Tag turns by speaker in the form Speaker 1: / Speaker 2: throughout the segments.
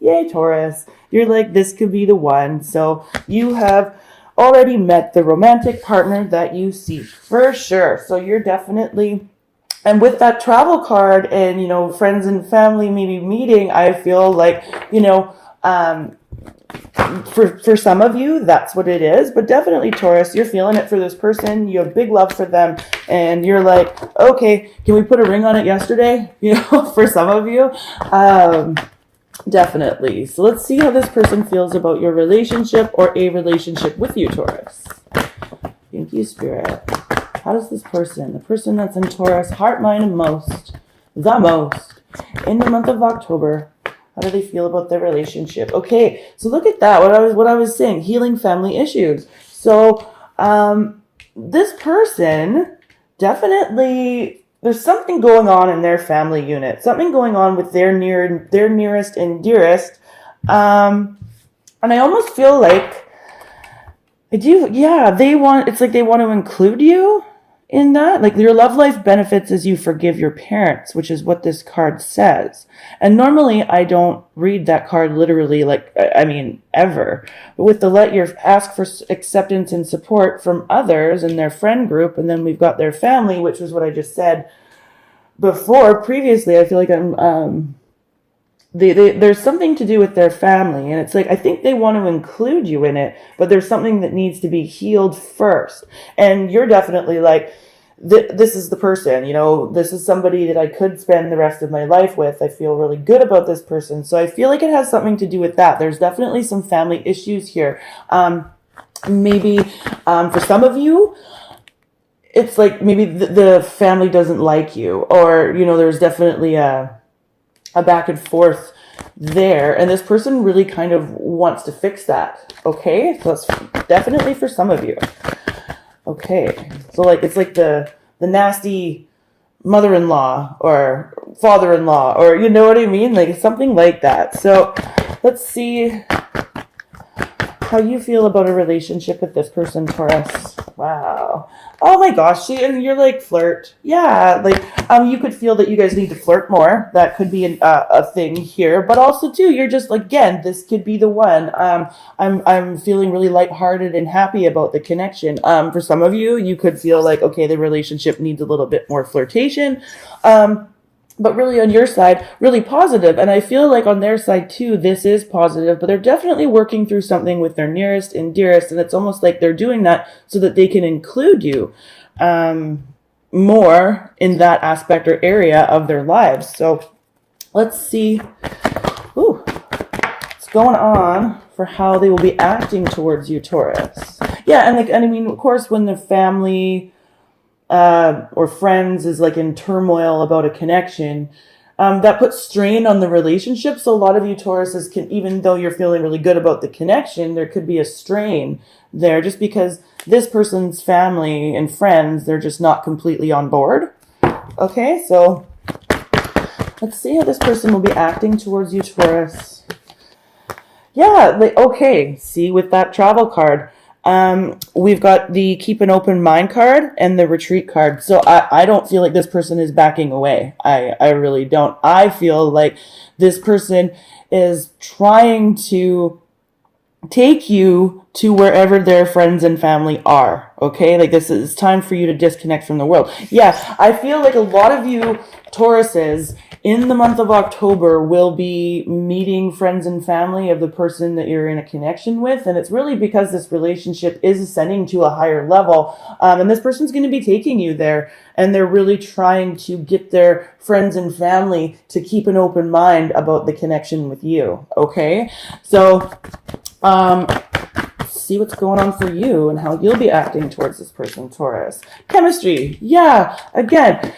Speaker 1: Yay, Taurus. You're like, this could be the one. So you have already met the romantic partner that you seek for sure. So you're definitely, and with that travel card and, friends and family maybe meeting, I feel like, for some of you, that's what it is. But definitely, Taurus, you're feeling it for this person. You have big love for them. And you're like, okay, can we put a ring on it yesterday? For some of you. Definitely. So let's see how this person feels about your relationship or a relationship with you, Taurus. Thank you, Spirit. How does this person, the person that's in Taurus, heart, mind, and the most, in the month of October, how do they feel about their relationship? Okay, so look at that. What I was saying, healing family issues. So this person definitely, there's something going on in their family unit, something going on with their nearest and dearest. And I almost feel like it's like they want to include you in that. Like your love life benefits as you forgive your parents, which is what this card says. And normally I don't read that card literally, ever. But with the ask for acceptance and support from others and their friend group, and then we've got their family, which was what I just said previously. I feel like there's something to do with their family, and it's like, I think they want to include you in it, but there's something that needs to be healed first. And you're definitely like, this is the person, this is somebody that I could spend the rest of my life with. I feel really good about this person. So I feel like it has something to do with that. There's definitely some family issues here. Maybe for some of you, it's like maybe the family doesn't like you, or, there's definitely a back and forth there, and this person really kind of wants to fix that. Okay, so that's definitely for some of you. Okay, so like it's like the nasty mother-in-law or father-in-law, or you know what I mean, like something like that. So let's see how you feel about a relationship with this person, Taurus. Wow. Oh my gosh, and you're like, flirt. Yeah, like you could feel that you guys need to flirt more. That could be a thing here, but also too, you're just like, again, this could be the one. I'm feeling really lighthearted and happy about the connection. For some of you, you could feel like, okay, the relationship needs a little bit more flirtation. But really on your side, really positive. And I feel like on their side too, this is positive, but they're definitely working through something with their nearest and dearest. And it's almost like they're doing that so that they can include you more in that aspect or area of their lives. So let's see what's going on for how they will be acting towards you, Taurus. Yeah, and of course, when the family or friends is like in turmoil about a connection, that puts strain on the relationship. So a lot of you Tauruses can, even though you're feeling really good about the connection, there could be a strain there just because this person's family and friends, they're just not completely on board. Okay, so let's see how this person will be acting towards you, Taurus. Yeah, okay, see, with that travel card, we've got the keep an open mind card and the retreat card. So I don't feel like this person is backing away. I really don't. I feel like this person is trying to take you to wherever their friends and family are. Okay, like this is time for you to disconnect from the world. Yeah, I feel like a lot of you Tauruses in the month of October will be meeting friends and family of the person that you're in a connection with. And it's really because this relationship is ascending to a higher level. And this person's going to be taking you there. And they're really trying to get their friends and family to keep an open mind about the connection with you. Okay. So, see what's going on for you and how you'll be acting towards this person, Taurus. Chemistry. Yeah. Again,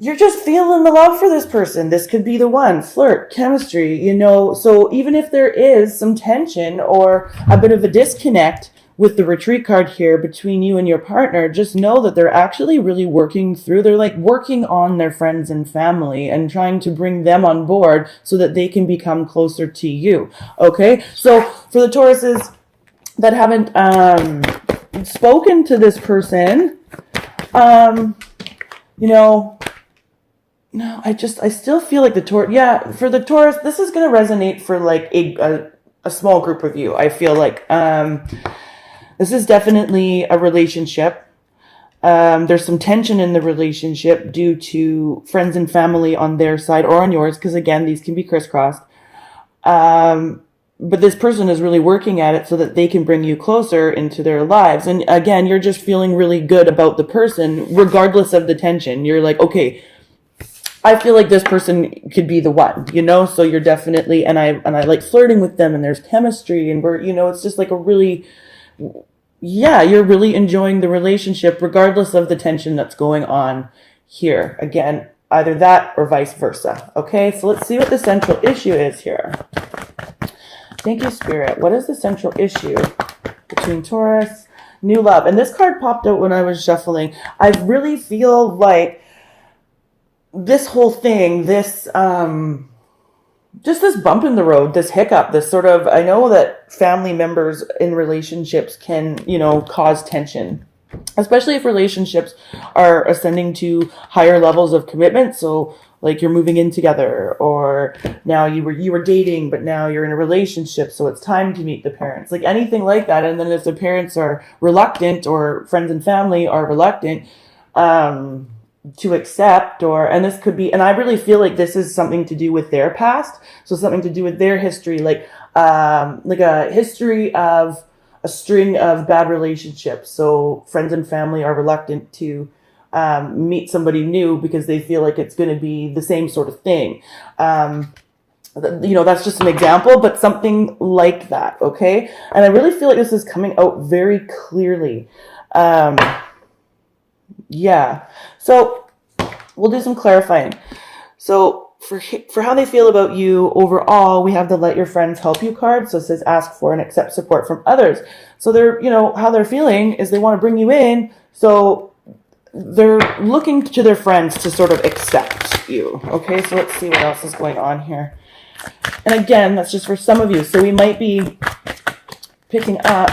Speaker 1: you're just feeling the love for this person. This could be the one. Flirt, chemistry, so even if there is some tension or a bit of a disconnect with the retreat card here between you and your partner, just know that they're actually really working through, they're like working on their friends and family and trying to bring them on board so that they can become closer to you. Okay. So for the Tauruses that haven't spoken to this person, No, I still feel like the Taurus. Yeah, for the Taurus, this is going to resonate for like a small group of you. I feel like this is definitely a relationship. There's some tension in the relationship due to friends and family on their side or on yours, because again, these can be crisscrossed. But this person is really working at it so that they can bring you closer into their lives. And again, you're just feeling really good about the person, regardless of the tension. You're like, okay, I feel like this person could be the one, you know? So you're definitely, and I like flirting with them, and there's chemistry, and we're, you know, it's just like a really, yeah, you're really enjoying the relationship regardless of the tension that's going on here. Again, either that or vice versa. Okay, so let's see what the central issue is here. Thank you, Spirit. What is the central issue between Taurus, new love? And this card popped out when I was shuffling. I really feel like this whole thing, this, just this bump in the road, this hiccup, this sort of, I know that family members in relationships can, you know, cause tension, especially if relationships are ascending to higher levels of commitment. So like you're moving in together, or now you were dating, but now you're in a relationship, so it's time to meet the parents, like anything like that. And then if the parents are reluctant, or friends and family are reluctant to accept, and this could be, and I really feel like this is something to do with their past, so something to do with their history, like a history of a string of bad relationships. So friends and family are reluctant to meet somebody new because they feel like it's going to be the same sort of thing. You know, that's just an example, but something like that. Okay. And I really feel like this is coming out very clearly. Yeah. So we'll do some clarifying. So for how they feel about you overall, we have the Let Your Friends Help You card. So it says ask for and accept support from others. So they're, you know, how they're feeling is they want to bring you in. So they're looking to their friends to sort of accept you. Okay, so let's see what else is going on here. And again, that's just for some of you. So we might be picking up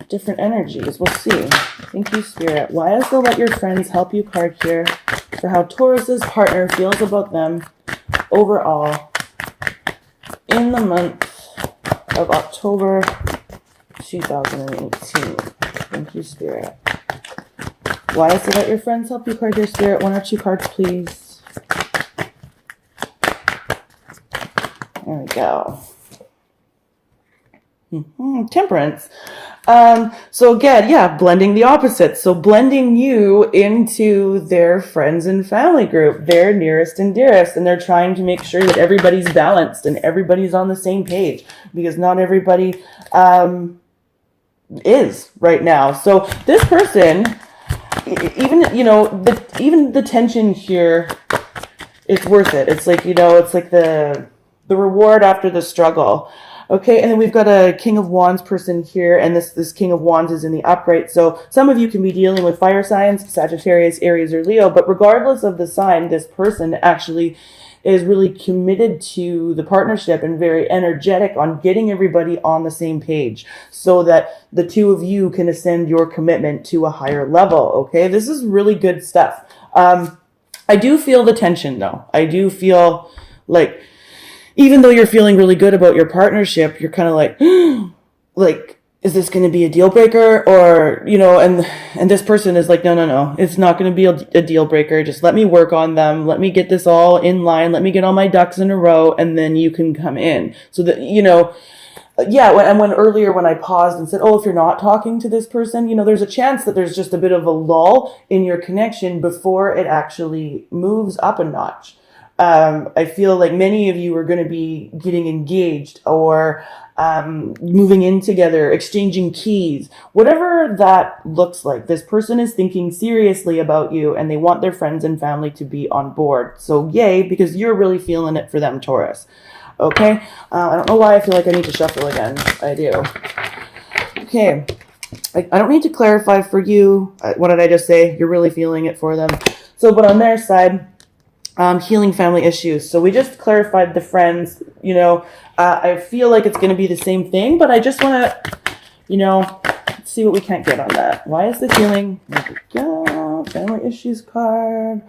Speaker 1: different energies. We'll see. Thank you, Spirit. Why is the Let Your Friends Help You card here for how Taurus's partner feels about them overall in the month of October 2018? Thank you, Spirit. Why is it Let Your Friends Help You card here, Spirit? 1 or 2 cards, please. There we go. Temperance. So again, yeah, blending the opposites. So blending you into their friends and family group, their nearest and dearest, and they're trying to make sure that everybody's balanced and everybody's on the same page, because not everybody is right now. So this person, even, you know, even the tension here, it's worth it. It's like, you know, it's like the reward after the struggle. Okay, and then we've got a King of Wands person here, and this King of Wands is in the upright. So some of you can be dealing with fire signs, Sagittarius, Aries, or Leo, but regardless of the sign, this person actually is really committed to the partnership and very energetic on getting everybody on the same page so that the two of you can ascend your commitment to a higher level. Okay, this is really good stuff. I do feel the tension though. I do feel like, even though you're feeling really good about your partnership, you're kind of like, is this going to be a deal breaker? Or, you know, and this person is like, no, it's not going to be a deal breaker. Just let me work on them. Let me get this all in line. Let me get all my ducks in a row, and then you can come in. So that, you know, yeah. And when earlier when I paused and said, oh, if you're not talking to this person, you know, there's a chance that there's just a bit of a lull in your connection before it actually moves up a notch. I feel like many of you are going to be getting engaged or moving in together, exchanging keys, whatever that looks like. This person is thinking seriously about you, and they want their friends and family to be on board. So yay, because you're really feeling it for them, Taurus. Okay, I don't know why I feel like I need to shuffle again. I do. Okay, I don't need to clarify for you. What did I just say? You're really feeling it for them. So, but on their side, healing family issues. So we just clarified the friends, you know, I feel like it's going to be the same thing, but I just want to, you know, see what we can't get on that. Why is the healing? There we go. Family issues card.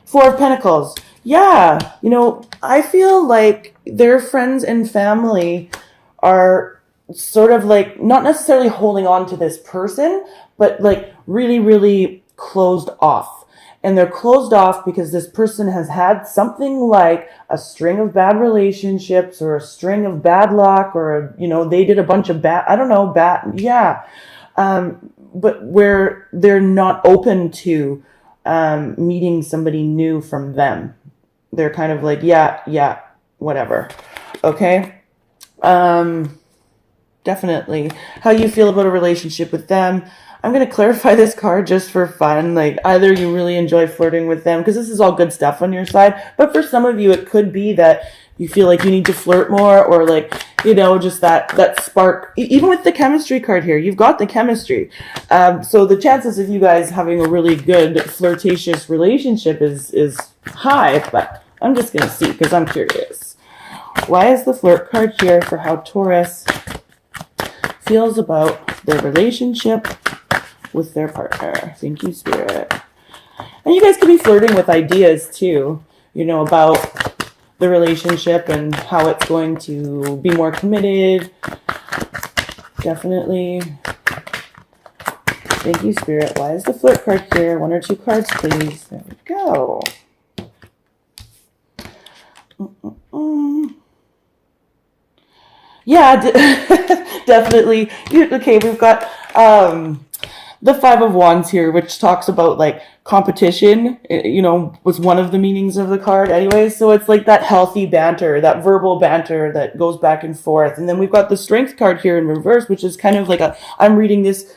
Speaker 1: Four of Pentacles. Yeah, I feel like their friends and family are sort of like not necessarily holding on to this person, but like really, really closed off. And they're closed off because this person has had something like a string of bad relationships or a string of bad luck, or, they did a bunch of I don't know, yeah. But where they're not open to meeting somebody new from them. They're kind of like, yeah, whatever. Okay. Definitely. How you feel about a relationship with them. I'm going to clarify this card just for fun. Like, either you really enjoy flirting with them, because this is all good stuff on your side, but for some of you, it could be that you feel like you need to flirt more, or like, just that spark. Even with the chemistry card here, you've got the chemistry. So the chances of you guys having a really good flirtatious relationship is high, but I'm just going to see because I'm curious. Why is the flirt card here for how Taurus feels about their relationship with their partner? Thank you, Spirit. And you guys could be flirting with ideas too, about the relationship and how it's going to be more committed. Definitely. Thank you, Spirit. Why is the flirt card here? One or two cards, please. There we go. Yeah, definitely. Okay, we've got the Five of Wands here, which talks about like competition, was one of the meanings of the card anyway. So it's like that healthy banter, that verbal banter that goes back and forth. And then we've got the Strength card here in reverse, which is kind of like I'm reading this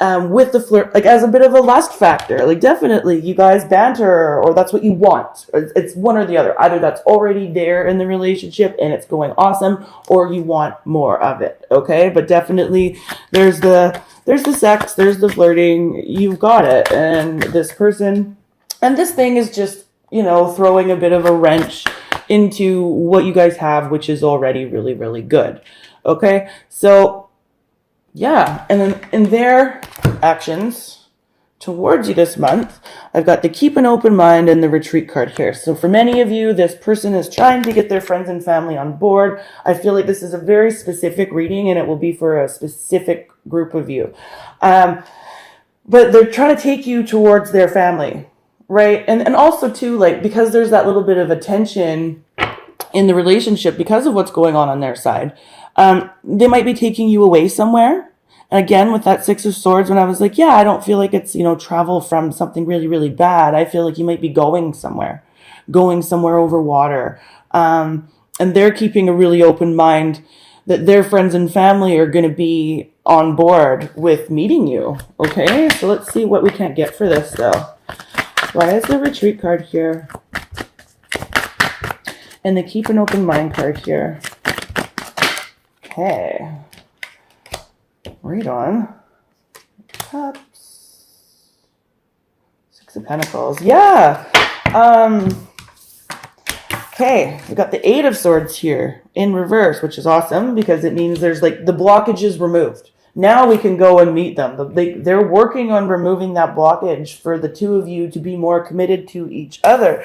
Speaker 1: with the flirt, like as a bit of a lust factor. Like definitely you guys banter, or that's what you want. It's one or the other. Either that's already there in the relationship and it's going awesome, or you want more of it. Okay. But definitely there's the sex, there's the flirting, you've got it. And this person, and this thing is just, throwing a bit of a wrench into what you guys have, which is already really, really good. Okay. So yeah, and then in their actions towards you this month, I've got the Keep an Open Mind and the Retreat card here. So for many of you, this person is trying to get their friends and family on board. I feel like this is a very specific reading, and it will be for a specific group of you. But they're trying to take you towards their family, right? And also too, like, because there's that little bit of a tension in the relationship because of what's going on their side. They might be taking you away somewhere. And again, with that Six of Swords, when I was like, yeah, I don't feel like it's, travel from something really, really bad. I feel like you might be going somewhere over water. And they're keeping a really open mind that their friends and family are going to be on board with meeting you. Okay, so let's see what we can't get for this though. Why is the Retreat card here? And the Keep an Open Mind card here. Okay. Read on. Cups. Six of Pentacles. Yeah. Okay. We got the Eight of Swords here in reverse, which is awesome because it means there's like the blockage is removed. Now we can go and meet them. They're working on removing that blockage for the two of you to be more committed to each other.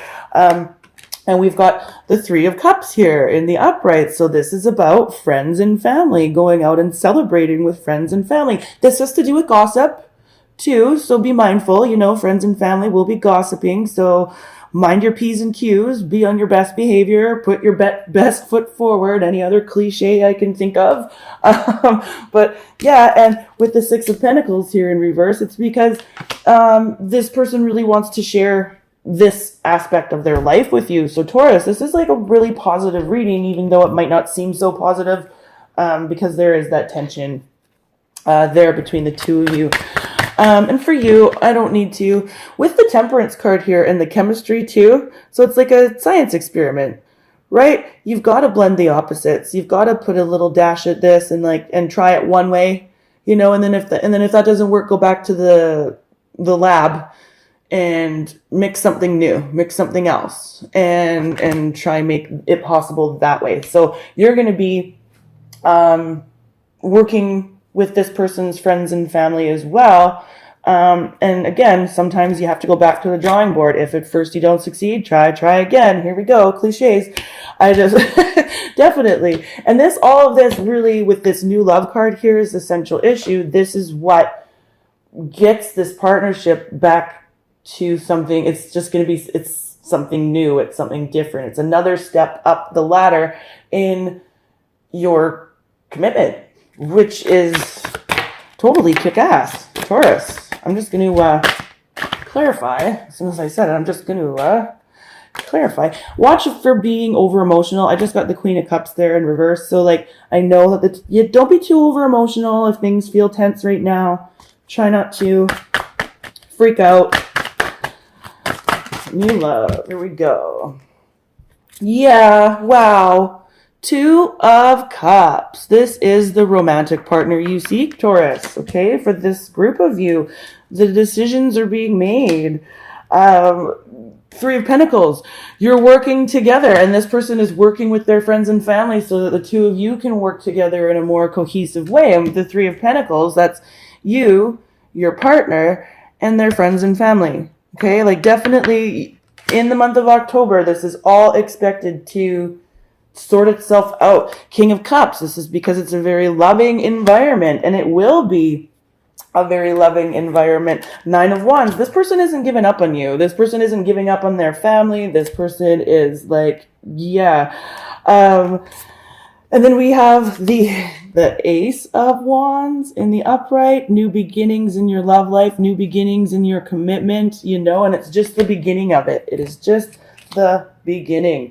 Speaker 1: And we've got the Three of Cups here in the upright. So this is about friends and family, going out and celebrating with friends and family. This has to do with gossip too. So be mindful, friends and family will be gossiping. So mind your P's and Q's, be on your best behavior, put your best foot forward, any other cliche I can think of. But yeah, and with the Six of Pentacles here in reverse, it's because this person really wants to share this aspect of their life with you. So Taurus, this is like a really positive reading, even though it might not seem so positive, because there is that tension there between the two of you. And for you, I don't need to. With the Temperance card here and the chemistry too, so it's like a science experiment, right? You've got to blend the opposites. You've got to put a little dash at this and try it one way, and then if that doesn't work, go back to the lab and mix something new, mix something else, and try and make it possible that way. So you're going to be working with this person's friends and family as well, And again, sometimes you have to go back to the drawing board. If at first you don't succeed, try again. Here we go, cliches. I just definitely. And all of this really, with this new love card here, is the central issue. This is what gets this partnership back to something. It's just going to be, it's something new. It's something different. It's another step up the ladder in your commitment, which is totally kick-ass. Taurus. I'm just going to clarify. As soon as I said it, I'm just going to clarify. Watch for being over emotional. I just got the Queen of Cups there in reverse. So like, I know that you don't be too over emotional if things feel tense right now. Try not to freak out. New love. Here we go. Yeah. Wow. 2 of Cups. This is the romantic partner you seek, Taurus. Okay, for this group of you, the decisions are being made. 3 of Pentacles. You're working together, and this person is working with their friends and family so that the 2 of you can work together in a more cohesive way. And with the 3 of Pentacles, that's you, your partner, and their friends and family. Okay, like definitely in the month of October, this is all expected to sort itself out. King of Cups. This is because it's a very loving environment, and it will be a very loving environment. 9 of Wands. This person isn't giving up on you. This person isn't giving up on their family. This person is like, yeah. And then we have the Ace of Wands in the upright. New beginnings in your love life. New beginnings in your commitment, and it's just the beginning of it. It is just the beginning.